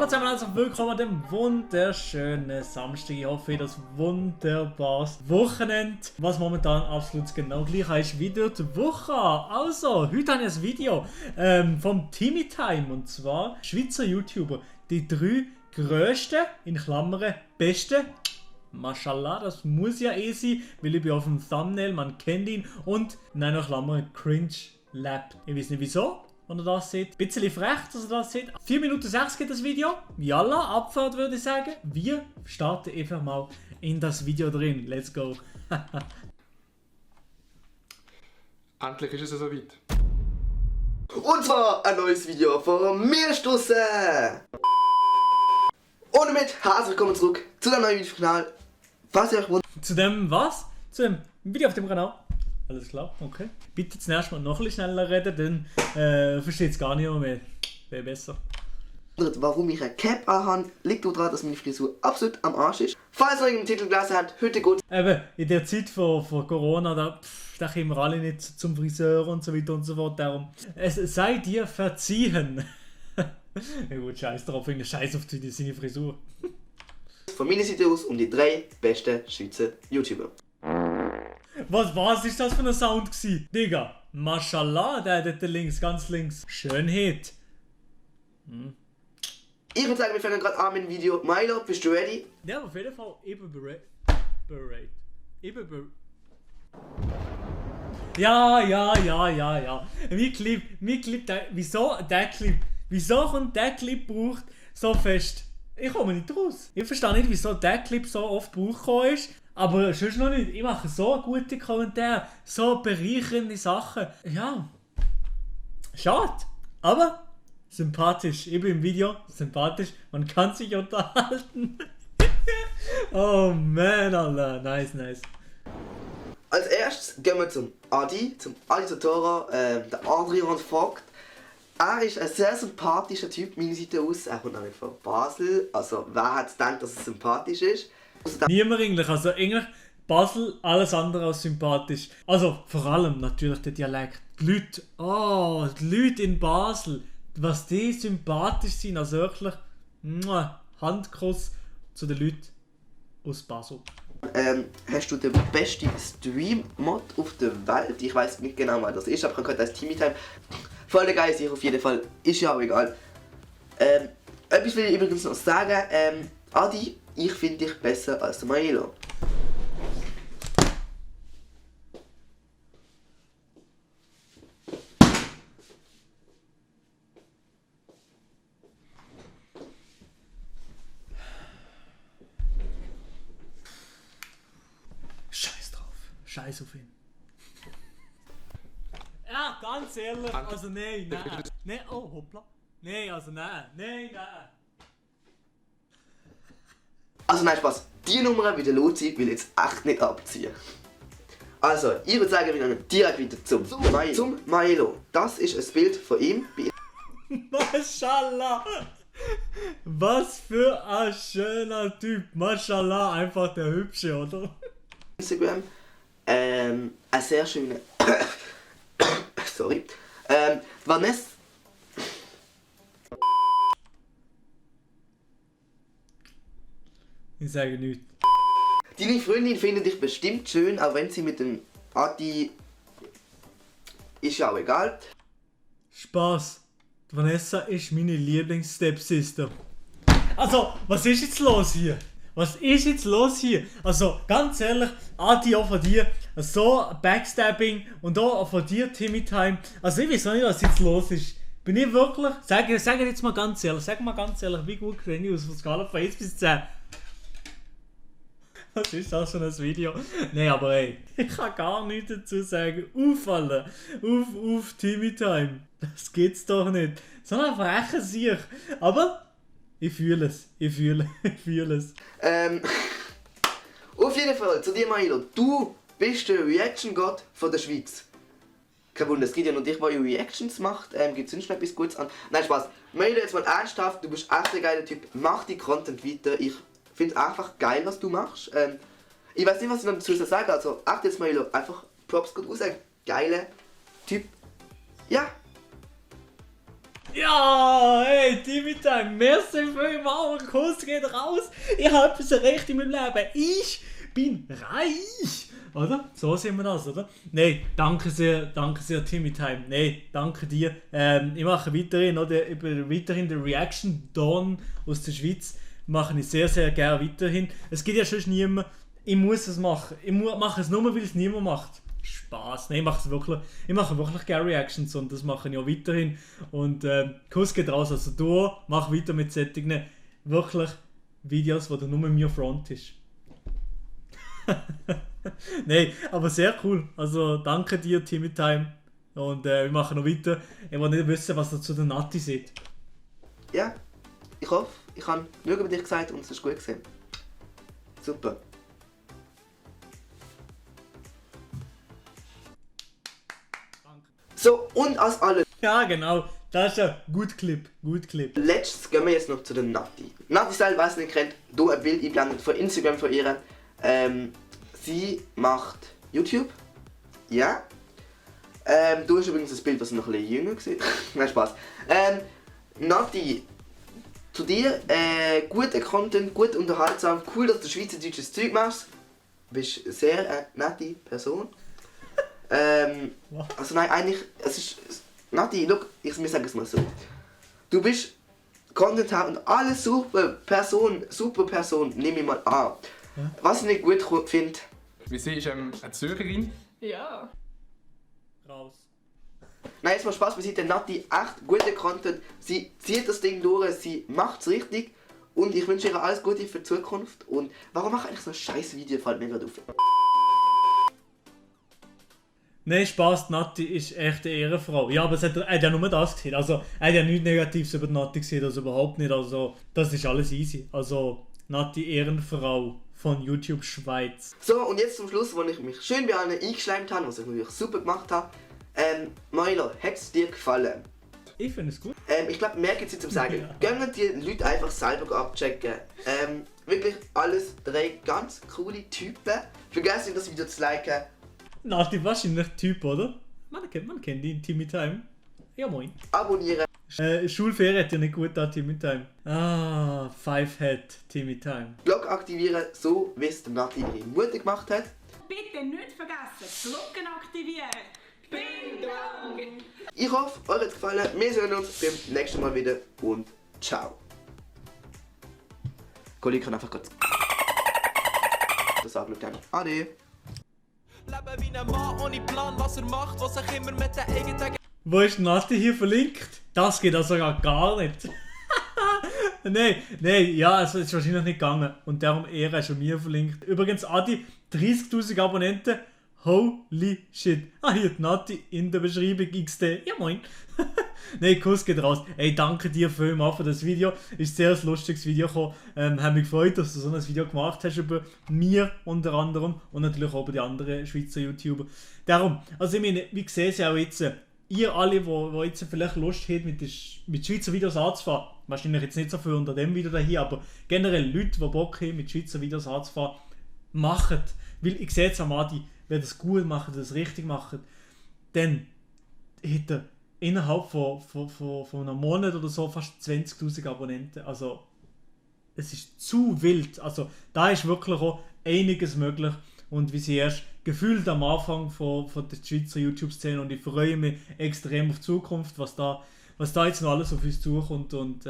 Hallo zusammen, also willkommen an dem wunderschönen Samstag. Ich hoffe, das wunderbares Wochenende, was momentan absolut genau gleich ist wie durch die Woche. Also, heute habe ich ein Video vom Timmy Time, und zwar Schweizer YouTuber, die 3 grössten, in Klammern, besten. Mashallah, das muss ja sein, weil ich bin auf dem Thumbnail, man kennt ihn. Und nein, noch Klammern, Cringe Lab. Ich weiß nicht wieso, wenn ihr das seht. Ein bisschen frech, dass ihr das seht. 4 Minuten 6 geht das Video. Yalla, Abfahrt würde ich sagen. Wir starten einfach mal in das Video drin. Let's go. Endlich ist es soweit. Und zwar ein neues Video von mir stoßen. Und damit herzlich willkommen zurück zu einem neuen Video auf dem Kanal. Falls ihr euch wundert. Zu dem was? Zu dem Video auf dem Kanal. Alles klar, okay. Bitte zuerst mal noch ein bisschen schneller reden, dann versteht es gar nicht mehr. Wäre besser. Warum ich eine Cap anhabe, liegt daran, dass meine Frisur absolut am Arsch ist. Falls ihr im Titel gelesen habt, heute geht Eben, in der Zeit von Corona, da kommen wir alle nicht zum Friseur und so weiter und so fort. Darum, es sei dir verziehen. Ja gut, scheiß drauf, irgendein Scheiß auf seine Frisur. von meiner Seite aus um die 3 besten Schweizer YouTuber. Was ist das für ein Sound gsi? Digga, Mashallah, der dort links, ganz links. Schönheit. Ich würde sagen, wir fangen gerade an mit dem Video. Milo, bist du ready? Ja, auf jeden Fall überbereit. Ja. Mein Clip, wieso kommt der Clip braucht so fest? Ich komme nicht raus. Ich verstehe nicht, wieso der Clip so oft gebraucht ist. Aber sonst noch nicht. Ich mache so gute Kommentare, so bereichernde Sachen. Ja. Schade. Aber sympathisch. Ich bin im Video sympathisch. Man kann sich unterhalten. Oh man, Alter. Nice. Als erstes gehen wir zum Adi Satora, der Adrian Vogt. Er ist ein sehr sympathischer Typ, meiner Seite aus. Er kommt nämlich von Basel. Also, wer hat gedacht, dass er sympathisch ist? Niemand eigentlich. Also eigentlich Basel alles andere als sympathisch. Also vor allem natürlich der Dialekt. Die Leute in Basel, was die sympathisch sind. Also wirklich Handkuss zu den Leuten aus Basel. Hast du den besten Stream-Mod auf der Welt? Ich weiß nicht genau, was das ist, aber man könnte als Timmy Time. Voll geil, sicher auf jeden Fall. Ist ja auch egal. Etwas will ich übrigens noch sagen. Adi, ich finde dich besser als Milo. Scheiß drauf. Scheiß auf ihn. Ja, ganz ehrlich, also nein. Oh, hoppla. Nein. Also nein, Spaß. Die Nummer mit der Lotzi will jetzt echt nicht abziehen. Also, ich würde sagen, wir gehen direkt wieder zum Milo. Das ist ein Bild von ihm bei Mashallah. Was für ein schöner Typ. Mashallah, einfach der Hübsche, oder? Instagram. Ein sehr schöner. Sorry. Vanessa. Ich sage nichts. Deine Freundin findet dich bestimmt schön, auch wenn sie mit dem Adi. Ist ja auch egal. Spaß. Vanessa ist meine Lieblings-Stepsister. Also, was ist jetzt los hier? Also, ganz ehrlich, Adi, auch von dir, so Backstabbing und auch von dir, Timmy Time. Also, ich weiß noch nicht, was jetzt los ist. Bin ich wirklich, sag jetzt mal ganz ehrlich, wie gut kenne ich aus der Skala von 1 bis 10? Was ist das für ein Video? Nein, aber ey, ich kann gar nichts dazu sagen. Auffallen auf Timmy Time. Das geht's doch nicht. So ein frecher Sieg. Aber ich fühle es. Auf jeden Fall, zu dir Milo. Du bist der Reaction-Gott von der Schweiz. Kein Wunder, es gibt ja noch dich, der Reactions macht. Gibt es sonst noch etwas Gutes an? Nein, Spaß. Milo, jetzt mal ernsthaft, du bist echt ein geiler Typ. Mach die Content weiter. Ich finde es einfach geil, was du machst. Ich weiß nicht, was ich noch dazu sagen soll. Also, echt jetzt Milo, einfach Props gut raus. Geiler Typ. Ja. Ja, hey, Timmy Time, merci vielmals, Kuss geht raus. Ich habe etwas erreicht in meinem Leben. Ich bin reich. Oder? So sehen wir das, oder? Nein, danke sehr, Timmy Time. Nein, danke dir. Ich mache weiterhin, oder? Weiterhin die Reaction Don aus der Schweiz. Mache ich sehr, sehr gerne weiterhin. Es gibt ja schon niemand. Ich muss es machen. Ich mache es nur, weil es niemand macht. Spaß. Nein, ich mache wirklich gerne Reactions und das mache ich auch weiterhin. Und Kuss geht raus. Also du mach weiter mit solchen wirklich Videos, wo du nur mit mir frontest. Nein, aber sehr cool. Also danke dir, Timmy Time. Und wir machen noch weiter. Ich will nicht wissen, was ihr zu der Nati seht. Ja, ich hoffe, ich habe genug über dich gesagt und es ist gut gesehen. Super. So, und als alles Ja, genau. Das ist ein gut Clip. letztes gehen wir jetzt noch zu der Nati. Nati selber, wer es nicht kennt, du ein Bild einblendet von Instagram von ihr. Sie macht YouTube. Ja. Du hast übrigens das Bild, was noch ein bisschen jünger war. Nein, Spaß. Nati, zu dir, guter Content, gut unterhaltsam, cool, dass du schweizerdeutsches Zeug machst. Du bist eine sehr nette Person. Also nein, eigentlich, es ist... Nati, look, wir sagen es mal so. Du bist Content haben und alle super Person, nehme ich mal an. Ja. Was ich nicht gut finde... Wie sie ist eine Zürcherin. Ja. Raus. Nein, jetzt mal Spaß beiseite. Nati, echt guter Content. Sie zieht das Ding durch, sie macht es richtig. Und ich wünsche ihr alles Gute für die Zukunft. Und warum mache ich eigentlich so ein scheiß Video? Fällt mir gerade auf. Nein, Spaß, Nati ist echt eine Ehrenfrau. Ja, aber er hat ja nur das gesehen. Also, er hat ja nichts Negatives über Nati gesehen, also überhaupt nicht. Also, das ist alles easy. Also, Nati Ehrenfrau von YouTube Schweiz. So, und jetzt zum Schluss, wo ich mich schön bei allen eingeschleimt habe, was ich natürlich super gemacht habe. Milo, hat es dir gefallen? Ich finde es gut. Ich glaube, mehr gibt es nicht zum Sagen. Ja. Gehen die Leute einfach selber abchecken. Wirklich alles 3 ganz coole Typen. Vergesst nicht, das Video zu liken. Nati wahrscheinlich Typ, oder? Man kennt ihn, Timmy Time. Ja, moin. Abonnieren. Schulferien hat ja nicht gut da, Timmy Time. Ah, Five Head, Timmy Time. Glocke aktivieren, so wie es der Nati ihre Mutter gemacht hat. Bitte nicht vergessen, Glocken aktivieren. Bing dong! Ich hoffe, euch hat es gefallen. Wir sehen uns beim nächsten Mal wieder und ciao. Kollege kann einfach kurz das anschauen. Ade. Leben wie ein Mann ohne Plan, was er macht, was sich immer mit den eigenen... Wo ist Nati hier verlinkt? Das geht also gar nicht. Nein, ja, es ist wahrscheinlich nicht gegangen. Und darum er ist schon mir verlinkt. Übrigens, Adi, 30.000 Abonnenten. Holy shit. Ah, hier die Nati in der Beschreibung XD. Ja, moin. Nein, Kuss geht raus. Ey, danke dir vielmals für das Video. Ist sehr ein lustiges Video gekommen. Hat mich gefreut, dass du so ein Video gemacht hast über mir unter anderem und natürlich auch über die anderen Schweizer YouTuber. Darum, also ich meine, wie sehe es ja auch jetzt, ihr alle, die jetzt vielleicht Lust habt, mit Schweizer Videos anzufahren, wahrscheinlich jetzt nicht so viel unter dem Video hier, aber generell Leute, die Bock haben, mit Schweizer Videos anzufahren, macht. Weil ich sehe jetzt am Adi, wer das gut macht, das richtig macht, dann hat er innerhalb von einem Monat oder so fast 20.000 Abonnenten. Also, es ist zu wild. Also, da ist wirklich auch einiges möglich. Und wie sie erst gefühlt am Anfang von der Schweizer YouTube-Szene und ich freue mich extrem auf die Zukunft, was da jetzt noch alles auf uns zukommt. Und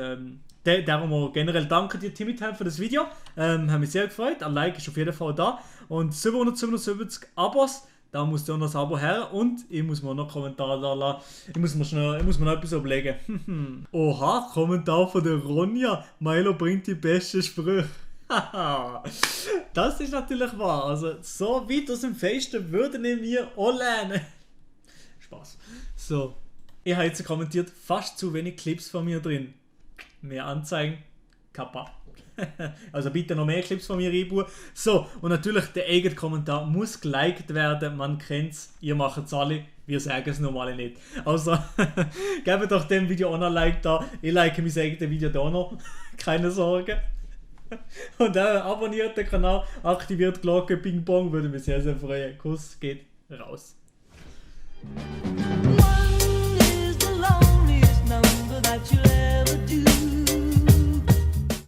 darum auch generell danke dir, Timmy Time, für das Video. Hat mich sehr gefreut. Ein Like ist auf jeden Fall da. Und 777 Abos. Da muss auch noch das Abo her und ich muss mir noch Kommentare da lassen. Ich muss mir noch etwas überlegen. Oha, Kommentar von der Ronja. Milo bringt die besten Sprüche. Das ist natürlich wahr. Also, so weit aus dem Festen würden wir auch lernen. Spaß. So. Ich habe jetzt kommentiert, fast zu wenig Clips von mir drin. Mehr Anzeigen. Kappa. Also bitte noch mehr Clips von mir reinbauen. So, und natürlich der eigene Kommentar muss geliked werden. Man kennt's, ihr macht es alle. Wir sagen es normal nicht. Also, gebt doch dem Video auch noch ein Like da. Ich like mein eigenes Video da noch. Keine Sorge. Und abonniert den Kanal, aktiviert die Glocke, Ping Pong, würde mich sehr, sehr freuen. Kuss geht raus. One is the loneliest number that congratulations.